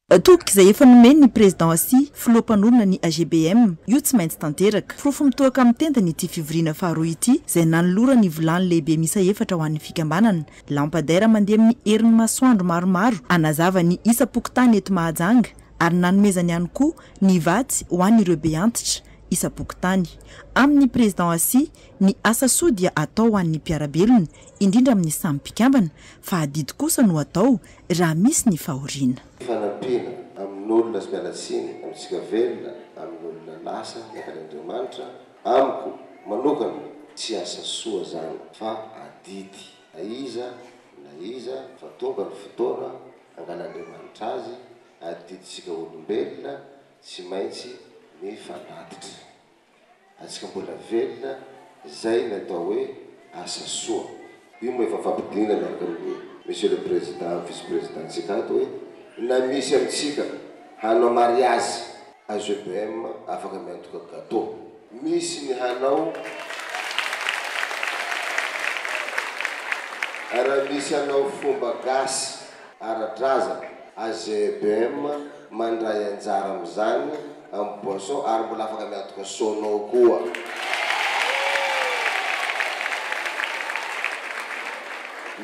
Toky izay efa nomeny ny président Asi filoha-mpanorona ny AGBM io tsy maintsy tanteraka. Firofo mitoaka amin'ny tenda ny ity fivoriana faharoa ity izay nanolora ny vilany lehibe miisa 4 ho an'ny fikambanana. Lampadaira mandeha amin'ny herin'ny masoandro maromaro anazava ny isa pokotany eto Mahajanga ary nanomezany ihany koa ny vatsy ho an'ireo be antitra isa pokotany. Amin'ny président Asi ny asa soa dia atao ho an'ny mpiarabelona indrindra amin'ny samy mpikambana fa adidy kosa no atao raha misy ny fahoriana. Fanampiana amin'olona sy mialatsiny amintsika velona amin'olona lasa miakaran'Andriamanitra amiko manokana tsy asa soa zany fa adidy aiza na iza fa tonga ny fotoana angalan'Andriamanitra azy adiditsika olombelona tsy maintsy mifanatitra atsika mbola velona zay ny atao hoe asa soa. Io moa efa fampidina miaraka amin'ny monsieur le président vice-président tsika ato hoe na misy amintsika hanao mariage AGBM afaka miantoka gâteau. Misy ny hanao ara misy hanao fomba gasy ara-draza AGBM mandray anjara amin'izany amin'ny boisson ary mbola afaka miantoka sono koa.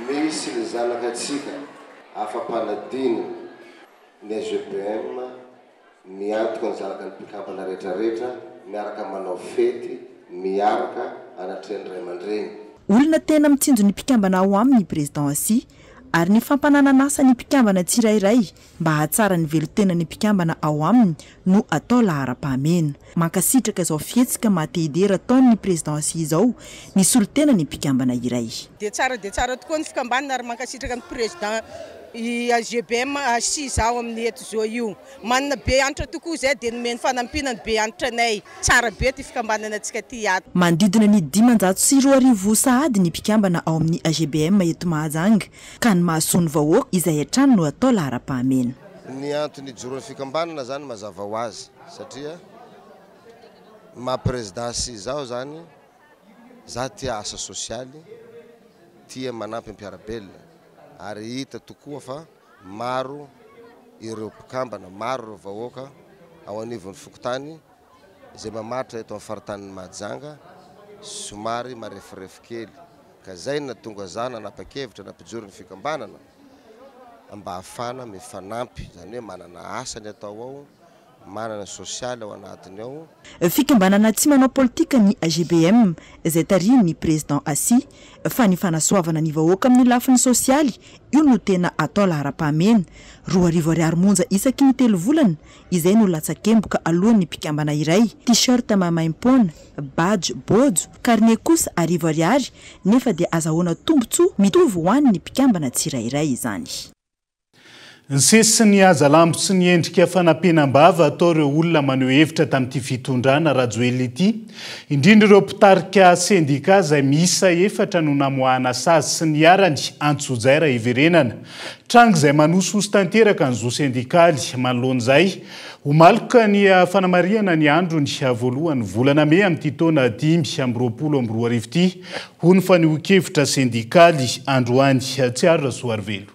Misy ny zanakatsika afa-panadina ny AGBM miantoka ny zanaka ny mpikambana rehetrarehetra miaraka manao fety miaraka anatreny ray aman-dreny. Olona tena mitsinjo ny mpikambana ao aminy président Asi ary ny fampanananasa ny mpikambana tsirairay mba hahatsara ny velotena ny mpikambana ao aminy no atao lahara-pahamena. Mankasitraka izao fihetsika mahatehidera ataony ny président Asi izao ny solotena ny mpikambana iray. Dia tsara tokoa ny fikambanana ary mankasitraka ny président i AGBM Asi zao amin'ny eto zao io. Manana be antitra tokoa izay dia nomeny fanampina ny be antitra anay. Tsara be ty fikambanana antsika ty ato. Mandidina ny 520 sahady ny mpikambana ao amin'ny AGBM eto Mahajanga ka ny mahasony vahoaka izay hatrany no atao lahara-pahamena. Ny antony joron'ny fikambanana zany mazava ho azy satria président Asi zao zany za tia asa sosialy tia manampy mpiarabelona ary hita tokoa fa maro ireo mpikambana maro ireo vahoaka ao anivon'ny fokotany izay mamaritra eto amin'ny faritany Mahajanga somary marefirefy kely ka zay na tonga zana nanapa-kevitra nampijoro ny fikambanana mba hafana mifanampy zany hoe manana asany atao ao manana sosialy ao anatiny ao. Fikambanana tsy manao politika ny AGBM izay tariny président Assi fa ny fanasoavana ny vahoaka amin'ny lafiny sosialy io no tena atao lahara-pahamena. 2 ariary monja isaky ny 3 volana izay no latsakemboka alohan'ny mpikambana iray. T-shirt mamaimpona, badge bojo, carnet kosa 2 ariary nefa dia azahoana tombontsoa mitovy ho an'ny mpikambana tsirairay izany. Ny sesy ny azalambo sy ny endrika fanampenam-bava atao ireo olona maneho hevitra tamin'ity fitondrana rajoely ity, indrindra ireo mpitarika sendika izay miisa 4 no namoahana sazy sy ny arany Antsojaira iverenana. Tranga izay manososo tanteraka ny zo sendikaly manoloan'izay homaloka ny fanamariana ny andro ny voalohany volana May amin'ity taona 2022 ity ho ny fanehoan-kevitra sendikaly androany tsy aro Rasoarivelo.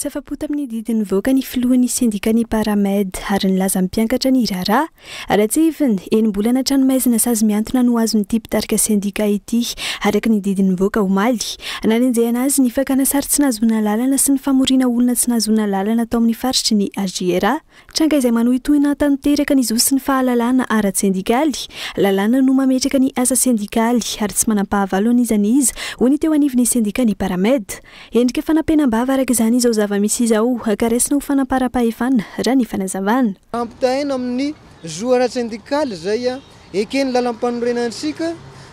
Tsy afa-po tamin'ny didiny voaka ny filohan'ny sendikany Paramed ary nilaza mpiankatra ny Rara. Aratsiviny enimbolana tranomaizina sazy miantona no azony ity mpitarika sendika ity araka ny didiny voaka omaly. Nanenjehana azy ny fakana sary tsy nahazoana lalana sy ny famorina olona tsy nahazoana lalana tao amin'ny faritry ny AGRA. Tranga izay manohitohina tanteraka ny zo sy ny fahalalana ara-sendikaly. Lalana no mametraka ny asa sendikaly ary tsy manampahavalo an'izany izy ho ny teo anivon'ny sendikany Paramed. Endrika fanampenam-bava araka izany izao zava-misy izao akaresina ho fanampara-pahefana raha ny fanazavana. Ampitaina amin'ny zo ara-sendikaly zay ekeny lalam-panorenantsika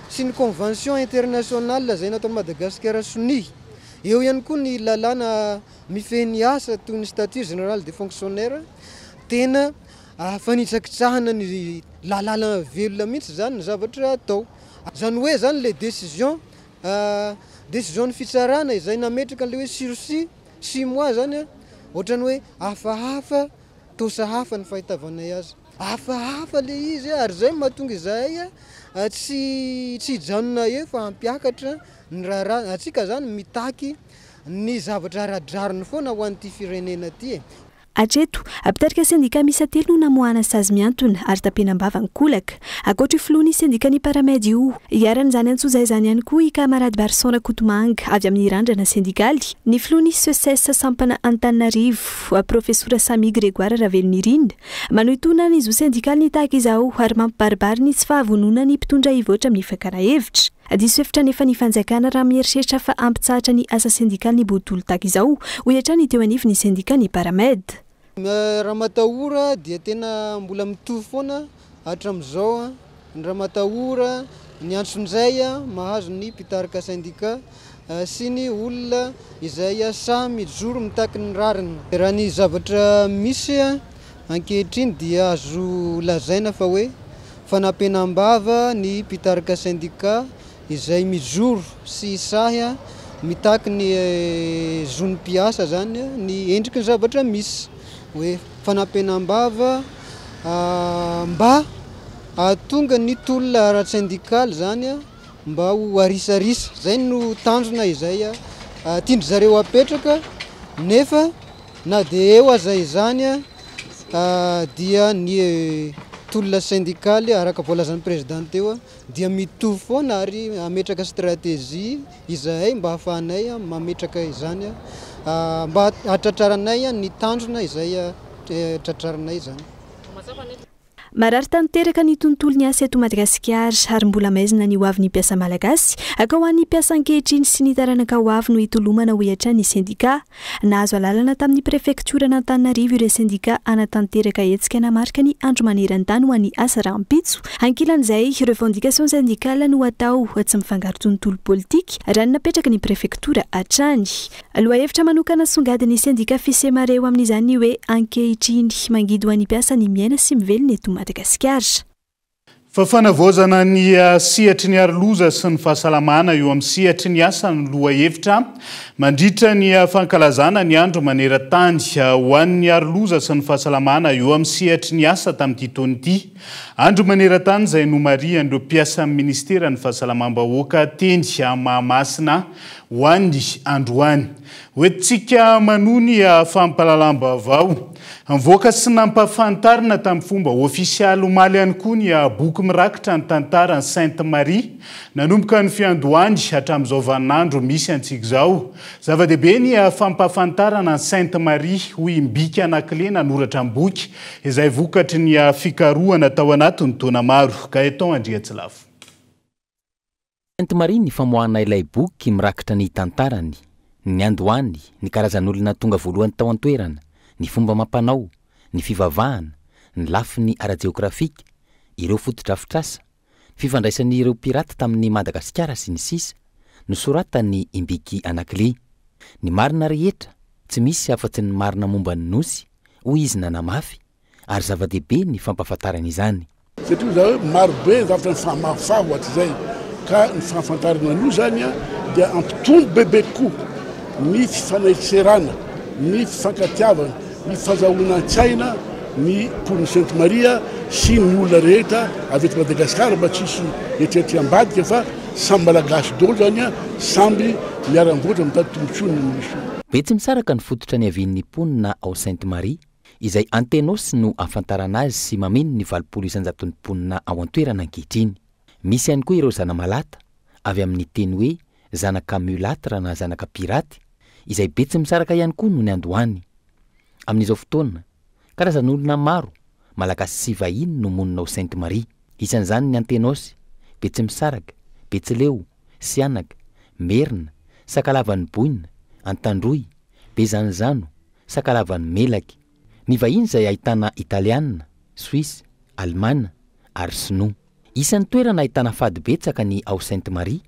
sy ny convention internationale zay natao Madagasikara soni. Eo ihany koa ny lalàna mifehy asa toy ny statut général des fonctionnaires tena fanitsakitsahana ny lalàna velona mihitsy zany ny zavatra atao. Zany hoe zany le décision ny fitsarana izay nametraka le hoe sursis 6 mois zany ohatrany hoe hafahafa tosa hafa ny fahitavanay azy. Hafahafa le izy ary zay mahatonga izay tsy hijanona eo fa hampiakatra ny raha atsika zany mitaky ny zavatra aradrariny foana ho an'ity firenena ity. Atreto, ampitarika sendika misa 3 no namoahana sazy miantona ary tampenam-bava nikolaka. Ankoatra filohan'ny sendikany Paramed io, iaran'izany Antsozay zany ihany koa i camarade Barson Rakotomanga avy amin'ny randrana sendikaly. Ny filohan'ny SES sampana Antananarivo, profesora Sami Grégoire Ravelonirina, manohitona ny zo sendikaly ny tahaka izao ary mampibaribary ny tsy fahavonona ny mpitondra ivoatra amin'ny fakana hevitra. Diso efitra nefa ny fanjakana raha mieritreritra fa ampitsahatra ny asa sendikaly ny botolo tahaka izao ho hiatrany teo anivon'ny sendikany Paramed. Raha matahora dia tena mbola mitovy foana hatramin'izao. Ny raha matahora ny antson'izay mahazo ny mpitarika sendika sy ny olona izay samy mijoro mitaky ny rariny. Raha ny zavatra misy ankehitriny dia azo lazaina fa hoe fanampenam-bava ny mpitarika sendika izay mijoro sy sahy mitaky ny zony mpiasa zany ny endriky ny zavatra misy. Hoe fanampenam-bava mba ahatonga ny tolona ara-sendikaly zany mba ho arisarisa. Zay no tanjona izay tindry zareo apetraka nefa na dia eo aza izany dia ny tolona sendikaly araka voalazan'ny président teo dia mitovy foana ary ametraka stratégie izay mba hahafahanay mametraka izany mba hatratraranay ny tanjona izay tratraranay zany. Marary tanteraka ny tontolo ny asa eto Madagasikara ary mbola maizina ny hoavy ny mpiasa malagasy aka ho an'ny mpiasa ankehitriny sy ny taranaka hoavy no hitolomana ho hiatrany ny sendika. Nahazo alalana tamin'ny prefektura n'Antananarivo ireo sendika anatanteraka hetsika namarika ny andro maneran-tany ho an'ny asa rahampitso. Ankilan'izay revendication syndicale no atao tsy mifangaro tontolo politika raha ny napetraka ny prefektura hatrany. Lohahevitra manokana songadiny sendika fisemareo amin'izany hoe ankehitriny mangidy ho an'ny mpiasa ny miaina sy mivelona eto Madagasikara. Fa fanavoazana ny sihatry ny aroloza sy ny fahasalamana eo amin'ny sihatry ny asa ny lohahevitra mandritra ny fankalazana ny andro maneran-tany ho an'ny aroloza sy ny fahasalamana eo amin'ny sihatry ny asa tamin'ity taona ity. Andro maneran-tany izay nomarian'ireo mpiasa amin'ny ministera ny fahasalamam-bahoaka teny Mahamasina ho an'ny androany. hoentsika manony fampalalambo avao mivoaka sy nampafantarina tamin'ny fomba ofisialy omaly ihany koa ny boky mirakitra ny tantarany Sainte Marie nanomboka ny fiandohany hatramin'izao vaninandro misy antsika izao. Zava-dehibe ny fampafantarana ny Sainte Marie hoy mbika anankiray nanoratra ny boky izay vokatry ny fikarohana tao anatiny taona maro. Gaeton Andriatsilafo. Sainte Marie ny famoahana ilay boky mirakitra ny tantarany, ny andohany, ny karazan'olona tonga voalohany tao an-toerana, ny fomba mampanao, ny fivavahana, ny lafiny ara-jeografika, ireo fotodrafitrasa, fifandraisan'ny ireo pirata tamin'ny Madagasikara sy ny sisa, nosoratany imbiky anankiray. Ny marina rehetra tsy misy afa-tsy ny marina momba ny nosy, hoy izy nanamafy, ary zava-dehibe ny fampafantarana izany. Satria zao maro be zavatra ny famafaho hatrizay ka ny fahafantarana an'io zany dia ampitombo bebe koa ny fifanaiserana, ny fifankatiavana, ny fahazahoana an-tsaina ny pon'ny Sainte Maria sy ny olona rehetra avy eto Madagasikara mba tsisy etretriam-badika fa samby malagasy dolo zany samby miara-mivoatra mitady tombontsoa ny misy. Betsy misaraka ny fototra ny avian'ny ponina ao Sainte Marie izay Antenosy no afantarana azy sy mameno ny 900 ponina ao an-toerana ankehitriny. Misy ihany koa ireo zana-malata avy amin'ny teny hoe zanaka mulâtre na zanaka piraty izay betsy misaraka ihany koa no ny andohany. Amin'izao fotoana, karazan'olona maro malagasy sy vahiny no monina ao Sainte Marie. Isan'izany ny Antenosy, betsy misaraka, Betsileo, Sianaka, Merina, Sakalavan'ny Boina, Antandroy, Bezanzano, Sakalavan'ny Melaky. Ny vahiny izay ahitana Italiana, Suisse, Alemana ary Sinoa. Isan'ny toerana ahitana fady betsaka ny ao Sainte Marie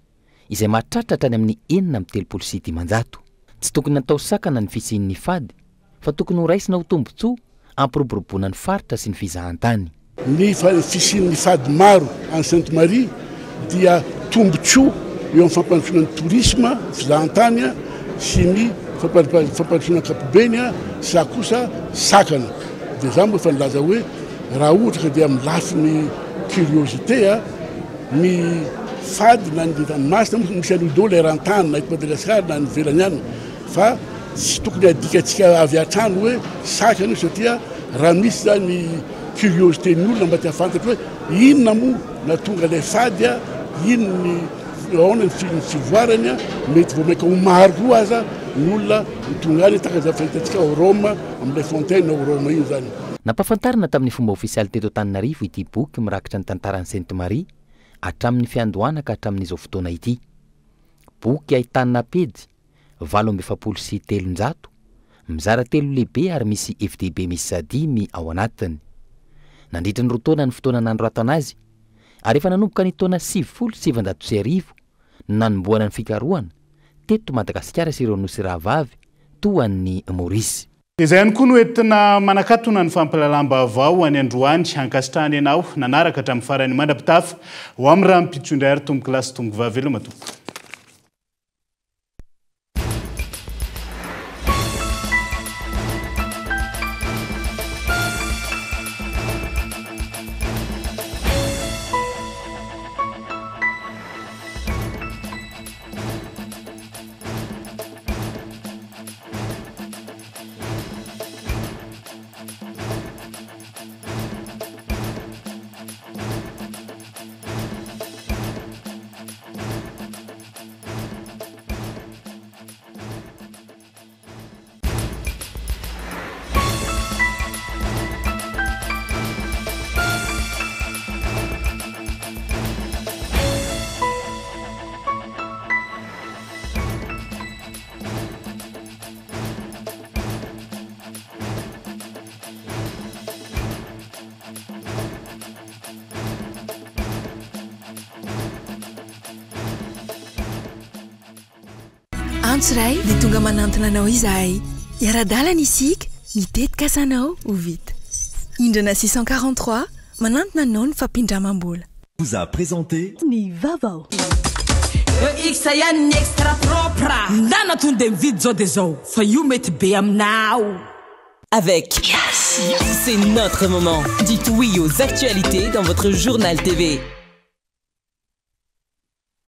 izay mahatratratra any amin'ny 930 dimanjato. Tsy tokony natao sakana ny fisian'ny fady fa tokony ho raisina ho tombotsoa ampiroboroboana ny faritra sy ny fizahan-tany. Ny fisian'ny fady maro any Sainte Marie dia tombotsoa eo amin'ny fampandrosoana ny tourisme fizahan-tany sy ny fampandrosoana ankapobeny sa kosa sakana. Dia zany efa nilaza hoe raha ohatra ka dia amin'ny lafiny curiosité ny fady na ny masina misy an'olo eran-tany na eto Madagasikara na ny velany any fa tsy tokony adikatsika avy hatrany hoe sakana satria raha misy zany curiosité ny olona mba tia fantatra hoe inona moa na tonga ilay fady inona ny aona ny fivoarany mety vao maika ho maro koa aza ny olona tonga any taka za fahitatsika ao Roma amin'ilay fontaine ao Roma iny zany. Nampafantarina tamin'ny fomba ofisialy teto Antananarivo ity boky mirakitra ny tantaran'ny Sainte Marie hatramin'ny fiandohana ka hatramin'izao fotoana ity. Boky ahitana pejy 700 mizara 3 lehibe ary misy FDB misy 5 ao anatiny. Nandritra ny rotaona ny fotoana nanoratana azy ary efa nanomboka ny taona 709 nanomboana ny fikarohana teto Madagasikara sy ireo nosy rahavavy toa ny Maurice. Izay ihany koa no entina manakatona ny fampalalamba avao any Androany hankasitrahany ianao nanaraka hatramin'ny farany mandrapitafa ho amin'ny raha mpitondra ary tomboky lasy tomboky vavelo matompo. Antsoray dia tonga manantona anao izahay. Iara-dalana isika, mitetika asanao ho vita. Indrana 643 manantona anao ny fampindramam-bola. Vous a présenté Ny Vavao. Isa ihany ny extra propre. Ndana tonde mividy zao de zao. Fa io mety be aminao. Avec c'est notre moment. Dites oui aux actualités dans votre journal TV.